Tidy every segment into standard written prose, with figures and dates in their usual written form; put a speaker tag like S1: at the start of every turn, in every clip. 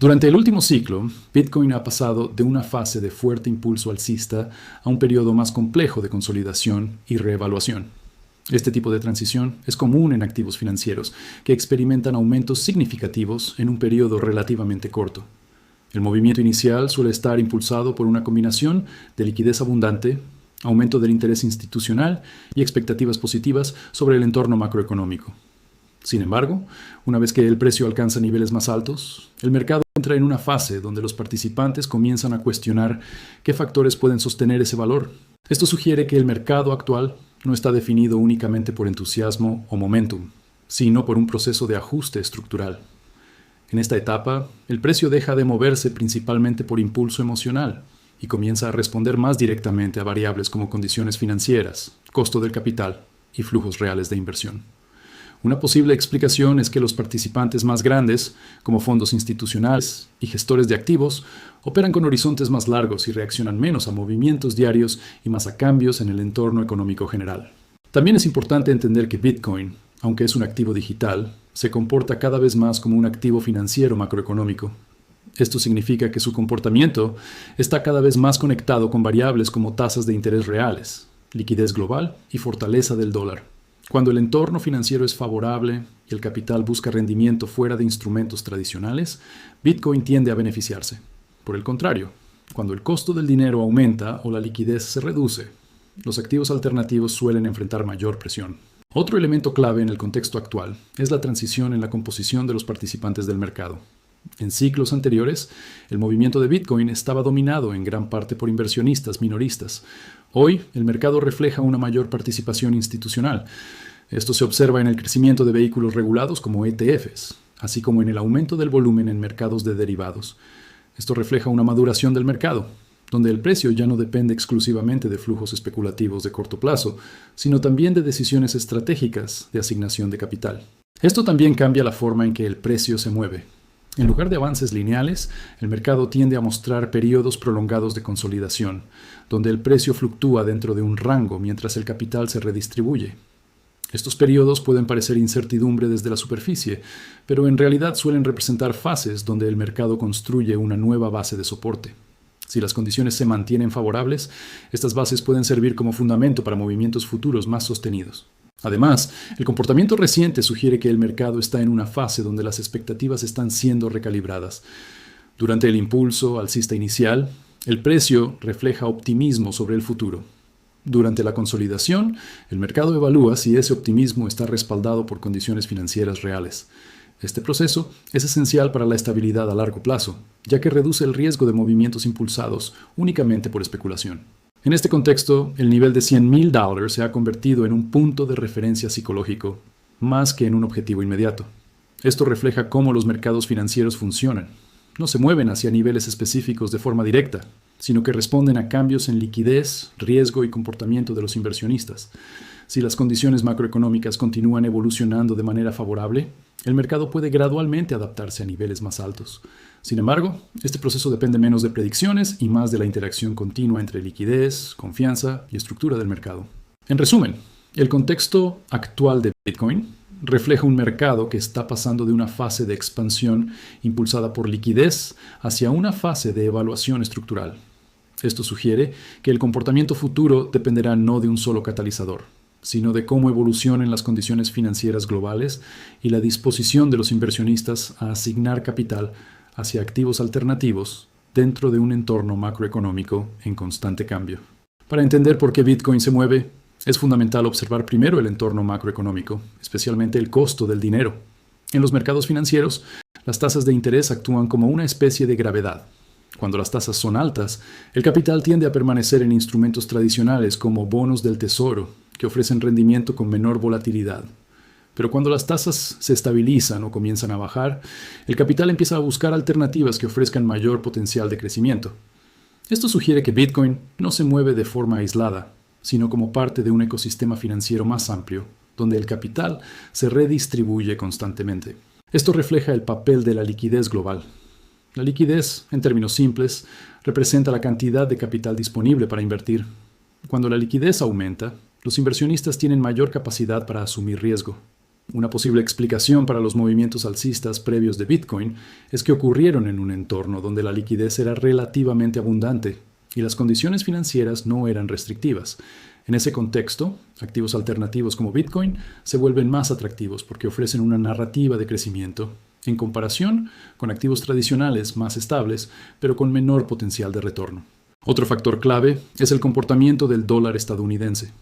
S1: Durante el último ciclo, Bitcoin ha pasado de una fase de fuerte impulso alcista a un periodo más complejo de consolidación y reevaluación. Este tipo de transición es común en activos financieros, que experimentan aumentos significativos en un periodo relativamente corto. El movimiento inicial suele estar impulsado por una combinación de liquidez abundante, aumento del interés institucional y expectativas positivas sobre el entorno macroeconómico. Sin embargo, una vez que el precio alcanza niveles más altos, el mercado entra en una fase donde los participantes comienzan a cuestionar qué factores pueden sostener ese valor. Esto sugiere que el mercado actual no está definido únicamente por entusiasmo o momentum, sino por un proceso de ajuste estructural. En esta etapa, el precio deja de moverse principalmente por impulso emocional y comienza a responder más directamente a variables como condiciones financieras, costo del capital y flujos reales de inversión. Una posible explicación es que los participantes más grandes, como fondos institucionales y gestores de activos, operan con horizontes más largos y reaccionan menos a movimientos diarios y más a cambios en el entorno económico general. También es importante entender que Bitcoin, aunque es un activo digital, se comporta cada vez más como un activo financiero macroeconómico. Esto significa que su comportamiento está cada vez más conectado con variables como tasas de interés reales, liquidez global y fortaleza del dólar. Cuando el entorno financiero es favorable y el capital busca rendimiento fuera de instrumentos tradicionales, Bitcoin tiende a beneficiarse. Por el contrario, cuando el costo del dinero aumenta o la liquidez se reduce, los activos alternativos suelen enfrentar mayor presión. Otro elemento clave en el contexto actual es la transición en la composición de los participantes del mercado. En ciclos anteriores, el movimiento de Bitcoin estaba dominado en gran parte por inversionistas minoristas. Hoy, el mercado refleja una mayor participación institucional. Esto se observa en el crecimiento de vehículos regulados como ETFs, así como en el aumento del volumen en mercados de derivados. Esto refleja una maduración del mercado, donde el precio ya no depende exclusivamente de flujos especulativos de corto plazo, sino también de decisiones estratégicas de asignación de capital. Esto también cambia la forma en que el precio se mueve. En lugar de avances lineales, el mercado tiende a mostrar periodos prolongados de consolidación, donde el precio fluctúa dentro de un rango mientras el capital se redistribuye. Estos periodos pueden parecer incertidumbre desde la superficie, pero en realidad suelen representar fases donde el mercado construye una nueva base de soporte. Si las condiciones se mantienen favorables, estas bases pueden servir como fundamento para movimientos futuros más sostenidos. Además, el comportamiento reciente sugiere que el mercado está en una fase donde las expectativas están siendo recalibradas. Durante el impulso alcista inicial, el precio refleja optimismo sobre el futuro. Durante la consolidación, el mercado evalúa si ese optimismo está respaldado por condiciones financieras reales. Este proceso es esencial para la estabilidad a largo plazo, ya que reduce el riesgo de movimientos impulsados únicamente por especulación. En este contexto, el nivel de $100,000 se ha convertido en un punto de referencia psicológico, más que en un objetivo inmediato. Esto refleja cómo los mercados financieros funcionan. No se mueven hacia niveles específicos de forma directa, sino que responden a cambios en liquidez, riesgo y comportamiento de los inversionistas. Si las condiciones macroeconómicas continúan evolucionando de manera favorable, el mercado puede gradualmente adaptarse a niveles más altos. Sin embargo, este proceso depende menos de predicciones y más de la interacción continua entre liquidez, confianza y estructura del mercado. En resumen, el contexto actual de Bitcoin refleja un mercado que está pasando de una fase de expansión impulsada por liquidez hacia una fase de evaluación estructural. Esto sugiere que el comportamiento futuro dependerá no de un solo catalizador, sino de cómo evolucionen las condiciones financieras globales y la disposición de los inversionistas a asignar capital hacia activos alternativos dentro de un entorno macroeconómico en constante cambio. Para entender por qué Bitcoin se mueve, es fundamental observar primero el entorno macroeconómico, especialmente el costo del dinero. En los mercados financieros, las tasas de interés actúan como una especie de gravedad. Cuando las tasas son altas, el capital tiende a permanecer en instrumentos tradicionales como bonos del tesoro, que ofrecen rendimiento con menor volatilidad. Pero cuando las tasas se estabilizan o comienzan a bajar, el capital empieza a buscar alternativas que ofrezcan mayor potencial de crecimiento. Esto sugiere que Bitcoin no se mueve de forma aislada, sino como parte de un ecosistema financiero más amplio, donde el capital se redistribuye constantemente. Esto refleja el papel de la liquidez global. La liquidez, en términos simples, representa la cantidad de capital disponible para invertir. Cuando la liquidez aumenta, los inversionistas tienen mayor capacidad para asumir riesgo. Una posible explicación para los movimientos alcistas previos de Bitcoin es que ocurrieron en un entorno donde la liquidez era relativamente abundante y las condiciones financieras no eran restrictivas. En ese contexto, activos alternativos como Bitcoin se vuelven más atractivos porque ofrecen una narrativa de crecimiento en comparación con activos tradicionales más estables, pero con menor potencial de retorno. Otro factor clave es el comportamiento del dólar estadounidense.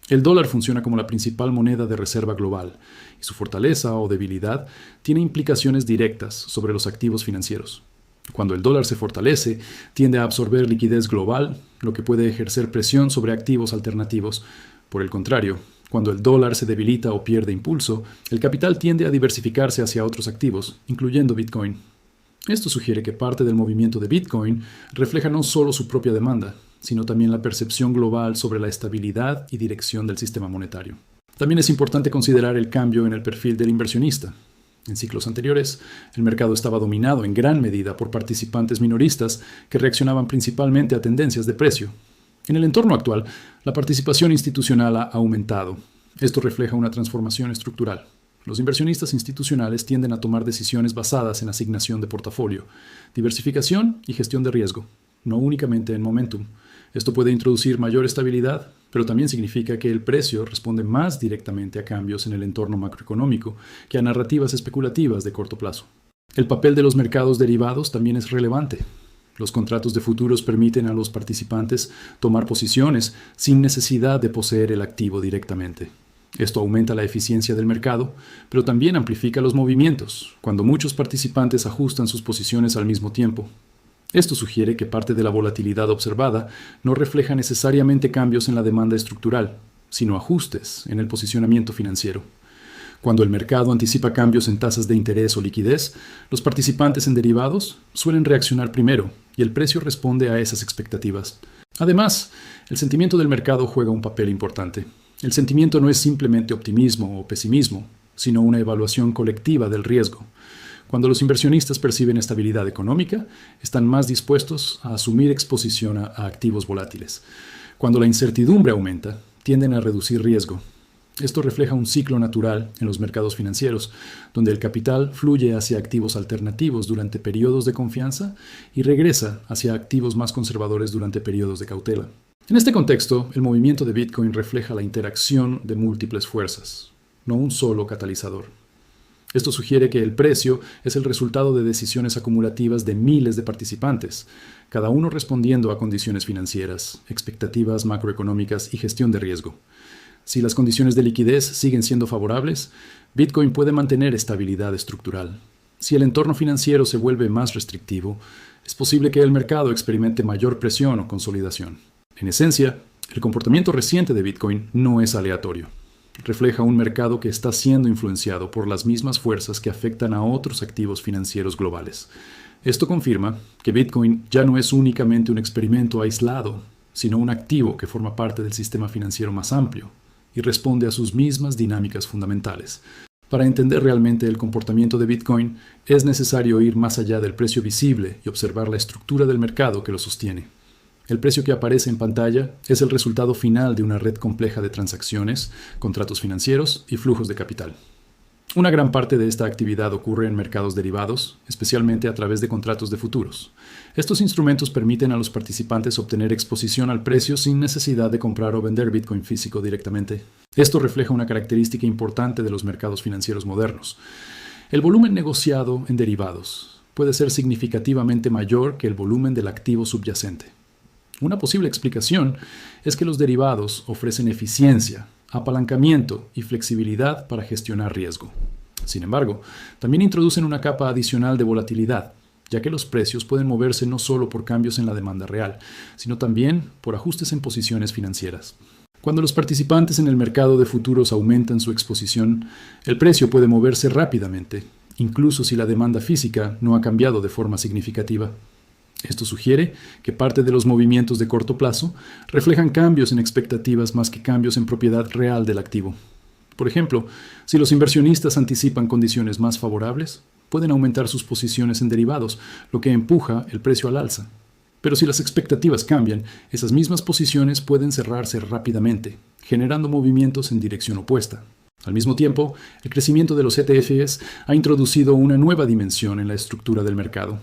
S1: El dólar funciona como la principal moneda de reserva global, y su fortaleza o debilidad tiene implicaciones directas sobre los activos financieros. Cuando el dólar se fortalece, tiende a absorber liquidez global, lo que puede ejercer presión sobre activos alternativos. Por el contrario, cuando el dólar se debilita o pierde impulso, el capital tiende a diversificarse hacia otros activos, incluyendo Bitcoin. Esto sugiere que parte del movimiento de Bitcoin refleja no solo su propia demanda, sino también la percepción global sobre la estabilidad y dirección del sistema monetario. También es importante considerar el cambio en el perfil del inversionista. En ciclos anteriores, el mercado estaba dominado en gran medida por participantes minoristas que reaccionaban principalmente a tendencias de precio. En el entorno actual, la participación institucional ha aumentado. Esto refleja una transformación estructural. Los inversionistas institucionales tienden a tomar decisiones basadas en asignación de portafolio, diversificación y gestión de riesgo, no únicamente en momentum. Esto puede introducir mayor estabilidad, pero también significa que el precio responde más directamente a cambios en el entorno macroeconómico que a narrativas especulativas de corto plazo. El papel de los mercados derivados también es relevante. Los contratos de futuros permiten a los participantes tomar posiciones sin necesidad de poseer el activo directamente. Esto aumenta la eficiencia del mercado, pero también amplifica los movimientos, cuando muchos participantes ajustan sus posiciones al mismo tiempo. Esto sugiere que parte de la volatilidad observada no refleja necesariamente cambios en la demanda estructural, sino ajustes en el posicionamiento financiero. Cuando el mercado anticipa cambios en tasas de interés o liquidez, los participantes en derivados suelen reaccionar primero y el precio responde a esas expectativas. Además, el sentimiento del mercado juega un papel importante. El sentimiento no es simplemente optimismo o pesimismo, sino una evaluación colectiva del riesgo. Cuando los inversionistas perciben estabilidad económica, están más dispuestos a asumir exposición a activos volátiles. Cuando la incertidumbre aumenta, tienden a reducir riesgo. Esto refleja un ciclo natural en los mercados financieros, donde el capital fluye hacia activos alternativos durante periodos de confianza y regresa hacia activos más conservadores durante periodos de cautela. En este contexto, el movimiento de Bitcoin refleja la interacción de múltiples fuerzas, no un solo catalizador. Esto sugiere que el precio es el resultado de decisiones acumulativas de miles de participantes, cada uno respondiendo a condiciones financieras, expectativas macroeconómicas y gestión de riesgo. Si las condiciones de liquidez siguen siendo favorables, Bitcoin puede mantener estabilidad estructural. Si el entorno financiero se vuelve más restrictivo, es posible que el mercado experimente mayor presión o consolidación. En esencia, el comportamiento reciente de Bitcoin no es aleatorio. Refleja un mercado que está siendo influenciado por las mismas fuerzas que afectan a otros activos financieros globales. Esto confirma que Bitcoin ya no es únicamente un experimento aislado, sino un activo que forma parte del sistema financiero más amplio y responde a sus mismas dinámicas fundamentales. Para entender realmente el comportamiento de Bitcoin, es necesario ir más allá del precio visible y observar la estructura del mercado que lo sostiene. El precio que aparece en pantalla es el resultado final de una red compleja de transacciones, contratos financieros y flujos de capital. Una gran parte de esta actividad ocurre en mercados derivados, especialmente a través de contratos de futuros. Estos instrumentos permiten a los participantes obtener exposición al precio sin necesidad de comprar o vender Bitcoin físico directamente. Esto refleja una característica importante de los mercados financieros modernos. El volumen negociado en derivados puede ser significativamente mayor que el volumen del activo subyacente. Una posible explicación es que los derivados ofrecen eficiencia, apalancamiento y flexibilidad para gestionar riesgo. Sin embargo, también introducen una capa adicional de volatilidad, ya que los precios pueden moverse no solo por cambios en la demanda real, sino también por ajustes en posiciones financieras. Cuando los participantes en el mercado de futuros aumentan su exposición, el precio puede moverse rápidamente, incluso si la demanda física no ha cambiado de forma significativa. Esto sugiere que parte de los movimientos de corto plazo reflejan cambios en expectativas más que cambios en propiedad real del activo. Por ejemplo, si los inversionistas anticipan condiciones más favorables, pueden aumentar sus posiciones en derivados, lo que empuja el precio al alza. Pero si las expectativas cambian, esas mismas posiciones pueden cerrarse rápidamente, generando movimientos en dirección opuesta. Al mismo tiempo, el crecimiento de los ETFs ha introducido una nueva dimensión en la estructura del mercado.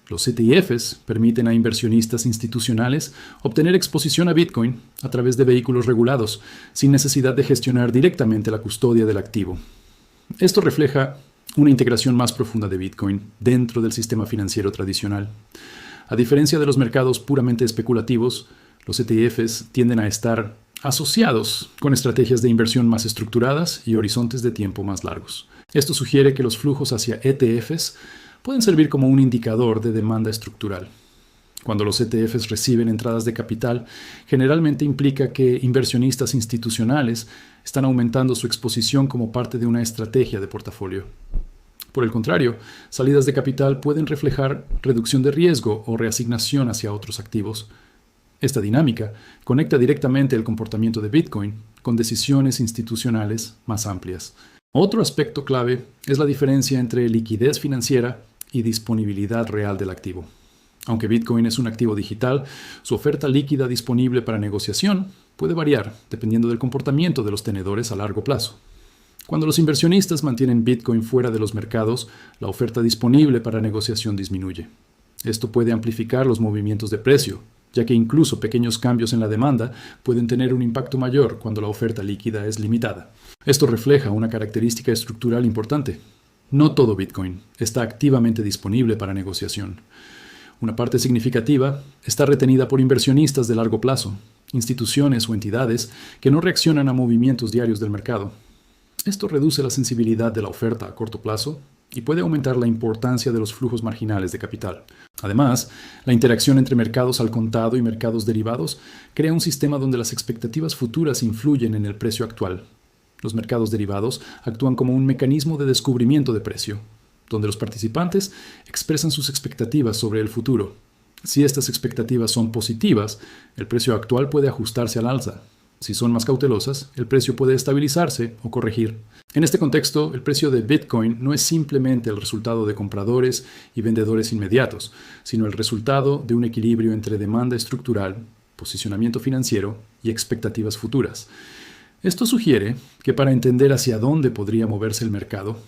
S1: Los ETFs permiten a inversionistas institucionales obtener exposición a Bitcoin a través de vehículos regulados, sin necesidad de gestionar directamente la custodia del activo. Esto refleja una integración más profunda de Bitcoin dentro del sistema financiero tradicional. A diferencia de los mercados puramente especulativos, los ETFs tienden a estar asociados con estrategias de inversión más estructuradas y horizontes de tiempo más largos. Esto sugiere que los flujos hacia ETFs pueden servir como un indicador de demanda estructural. Cuando los ETFs reciben entradas de capital, generalmente implica que inversionistas institucionales están aumentando su exposición como parte de una estrategia de portafolio. Por el contrario, salidas de capital pueden reflejar reducción de riesgo o reasignación hacia otros activos. Esta dinámica conecta directamente el comportamiento de Bitcoin con decisiones institucionales más amplias. Otro aspecto clave es la diferencia entre liquidez financiera y disponibilidad real del activo. Aunque Bitcoin es un activo digital, su oferta líquida disponible para negociación puede variar dependiendo del comportamiento de los tenedores a largo plazo. Cuando los inversionistas mantienen Bitcoin fuera de los mercados, la oferta disponible para negociación disminuye. Esto puede amplificar los movimientos de precio, ya que incluso pequeños cambios en la demanda pueden tener un impacto mayor cuando la oferta líquida es limitada. Esto refleja una característica estructural importante. No todo Bitcoin está activamente disponible para negociación. Una parte significativa está retenida por inversionistas de largo plazo, instituciones o entidades que no reaccionan a movimientos diarios del mercado. Esto reduce la sensibilidad de la oferta a corto plazo y puede aumentar la importancia de los flujos marginales de capital. Además, la interacción entre mercados al contado y mercados derivados crea un sistema donde las expectativas futuras influyen en el precio actual. Los mercados derivados actúan como un mecanismo de descubrimiento de precio, donde los participantes expresan sus expectativas sobre el futuro. Si estas expectativas son positivas, el precio actual puede ajustarse al alza. Si son más cautelosas, el precio puede estabilizarse o corregir. En este contexto, el precio de Bitcoin no es simplemente el resultado de compradores y vendedores inmediatos, sino el resultado de un equilibrio entre demanda estructural, posicionamiento financiero y expectativas futuras. Esto sugiere que para entender hacia dónde podría moverse el mercado,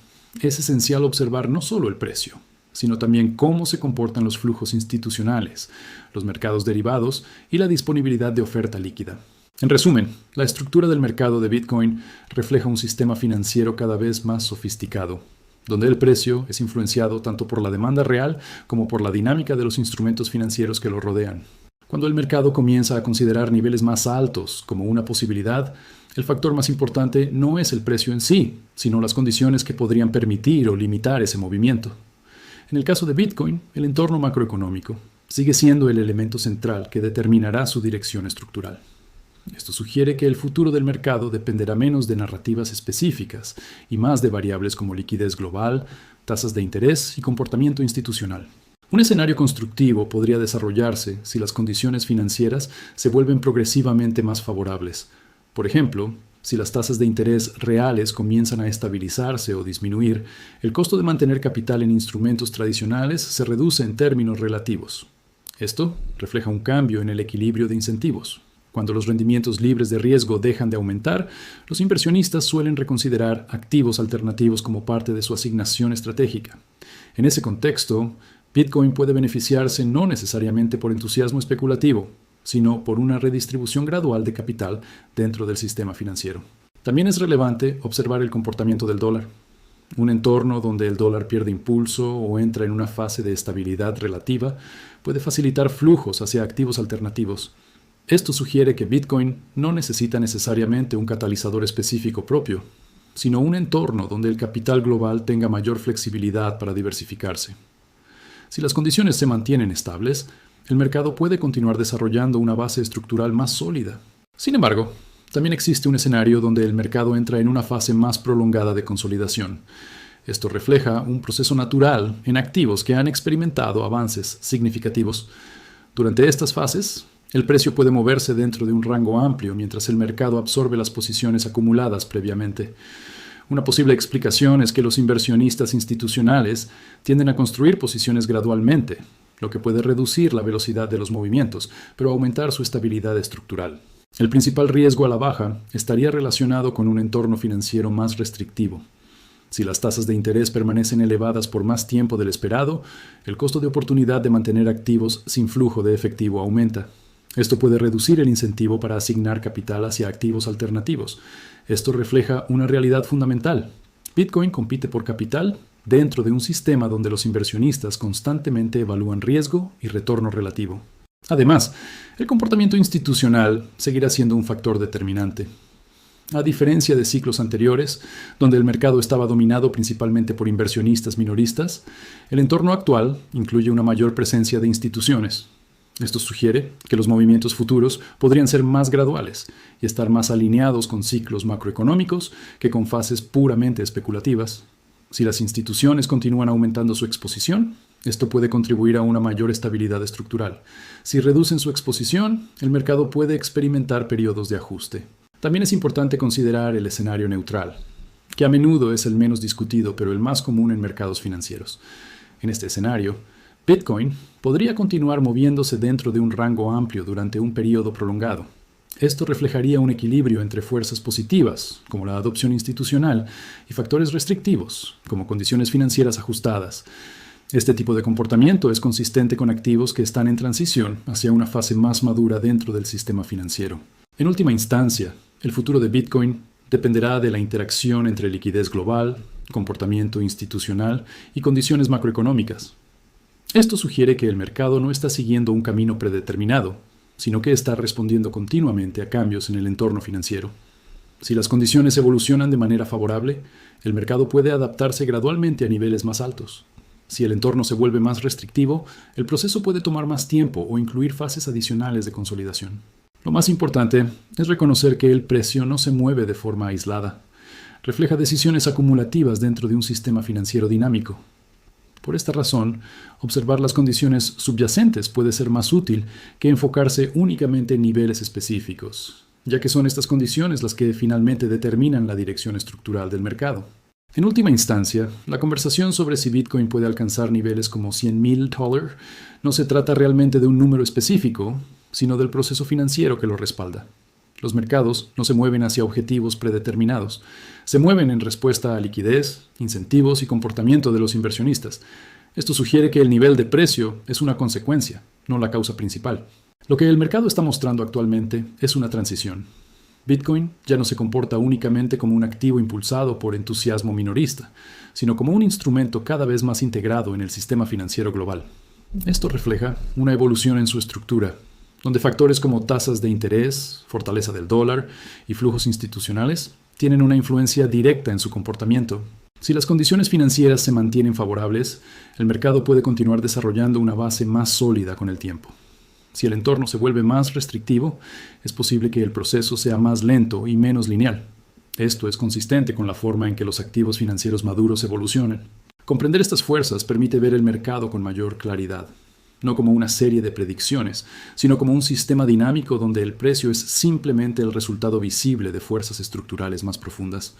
S1: es esencial observar no solo el precio, sino también cómo se comportan los flujos institucionales, los mercados derivados y la disponibilidad de oferta líquida. En resumen, la estructura del mercado de Bitcoin refleja un sistema financiero cada vez más sofisticado, donde el precio es influenciado tanto por la demanda real como por la dinámica de los instrumentos financieros que lo rodean. Cuando el mercado comienza a considerar niveles más altos como una posibilidad, el factor más importante no es el precio en sí, sino las condiciones que podrían permitir o limitar ese movimiento. En el caso de Bitcoin, el entorno macroeconómico sigue siendo el elemento central que determinará su dirección estructural. Esto sugiere que el futuro del mercado dependerá menos de narrativas específicas y más de variables como liquidez global, tasas de interés y comportamiento institucional. Un escenario constructivo podría desarrollarse si las condiciones financieras se vuelven progresivamente más favorables. Por ejemplo, si las tasas de interés reales comienzan a estabilizarse o disminuir, el costo de mantener capital en instrumentos tradicionales se reduce en términos relativos. Esto refleja un cambio en el equilibrio de incentivos. Cuando los rendimientos libres de riesgo dejan de aumentar, los inversionistas suelen reconsiderar activos alternativos como parte de su asignación estratégica. En ese contexto, Bitcoin puede beneficiarse no necesariamente por entusiasmo especulativo, sino por una redistribución gradual de capital dentro del sistema financiero. También es relevante observar el comportamiento del dólar. Un entorno donde el dólar pierde impulso o entra en una fase de estabilidad relativa puede facilitar flujos hacia activos alternativos. Esto sugiere que Bitcoin no necesita necesariamente un catalizador específico propio, sino un entorno donde el capital global tenga mayor flexibilidad para diversificarse. Si las condiciones se mantienen estables, el mercado puede continuar desarrollando una base estructural más sólida. Sin embargo, también existe un escenario donde el mercado entra en una fase más prolongada de consolidación. Esto refleja un proceso natural en activos que han experimentado avances significativos. Durante estas fases, el precio puede moverse dentro de un rango amplio mientras el mercado absorbe las posiciones acumuladas previamente. Una posible explicación es que los inversionistas institucionales tienden a construir posiciones gradualmente, lo que puede reducir la velocidad de los movimientos, pero aumentar su estabilidad estructural. El principal riesgo a la baja estaría relacionado con un entorno financiero más restrictivo. Si las tasas de interés permanecen elevadas por más tiempo del esperado, el costo de oportunidad de mantener activos sin flujo de efectivo aumenta. Esto puede reducir el incentivo para asignar capital hacia activos alternativos. Esto refleja una realidad fundamental. Bitcoin compite por capital dentro de un sistema donde los inversionistas constantemente evalúan riesgo y retorno relativo. Además, el comportamiento institucional seguirá siendo un factor determinante. A diferencia de ciclos anteriores, donde el mercado estaba dominado principalmente por inversionistas minoristas, el entorno actual incluye una mayor presencia de instituciones. Esto sugiere que los movimientos futuros podrían ser más graduales y estar más alineados con ciclos macroeconómicos que con fases puramente especulativas. Si las instituciones continúan aumentando su exposición, esto puede contribuir a una mayor estabilidad estructural. Si reducen su exposición, el mercado puede experimentar periodos de ajuste. También es importante considerar el escenario neutral, que a menudo es el menos discutido pero el más común en mercados financieros. En este escenario, Bitcoin podría continuar moviéndose dentro de un rango amplio durante un periodo prolongado. Esto reflejaría un equilibrio entre fuerzas positivas, como la adopción institucional, y factores restrictivos, como condiciones financieras ajustadas. Este tipo de comportamiento es consistente con activos que están en transición hacia una fase más madura dentro del sistema financiero. En última instancia, el futuro de Bitcoin dependerá de la interacción entre liquidez global, comportamiento institucional y condiciones macroeconómicas. Esto sugiere que el mercado no está siguiendo un camino predeterminado, sino que está respondiendo continuamente a cambios en el entorno financiero. Si las condiciones evolucionan de manera favorable, el mercado puede adaptarse gradualmente a niveles más altos. Si el entorno se vuelve más restrictivo, el proceso puede tomar más tiempo o incluir fases adicionales de consolidación. Lo más importante es reconocer que el precio no se mueve de forma aislada. Refleja decisiones acumulativas dentro de un sistema financiero dinámico. Por esta razón, observar las condiciones subyacentes puede ser más útil que enfocarse únicamente en niveles específicos, ya que son estas condiciones las que finalmente determinan la dirección estructural del mercado. En última instancia, la conversación sobre si Bitcoin puede alcanzar niveles como $100,000 no se trata realmente de un número específico, sino del proceso financiero que lo respalda. Los mercados no se mueven hacia objetivos predeterminados, se mueven en respuesta a liquidez, incentivos y comportamiento de los inversionistas. Esto sugiere que el nivel de precio es una consecuencia, no la causa principal. Lo que el mercado está mostrando actualmente es una transición. Bitcoin ya no se comporta únicamente como un activo impulsado por entusiasmo minorista, sino como un instrumento cada vez más integrado en el sistema financiero global. Esto refleja una evolución en su estructura, donde factores como tasas de interés, fortaleza del dólar y flujos institucionales tienen una influencia directa en su comportamiento. Si las condiciones financieras se mantienen favorables, el mercado puede continuar desarrollando una base más sólida con el tiempo. Si el entorno se vuelve más restrictivo, es posible que el proceso sea más lento y menos lineal. Esto es consistente con la forma en que los activos financieros maduros evolucionan. Comprender estas fuerzas permite ver el mercado con mayor claridad, no como una serie de predicciones, sino como un sistema dinámico donde el precio es simplemente el resultado visible de fuerzas estructurales más profundas.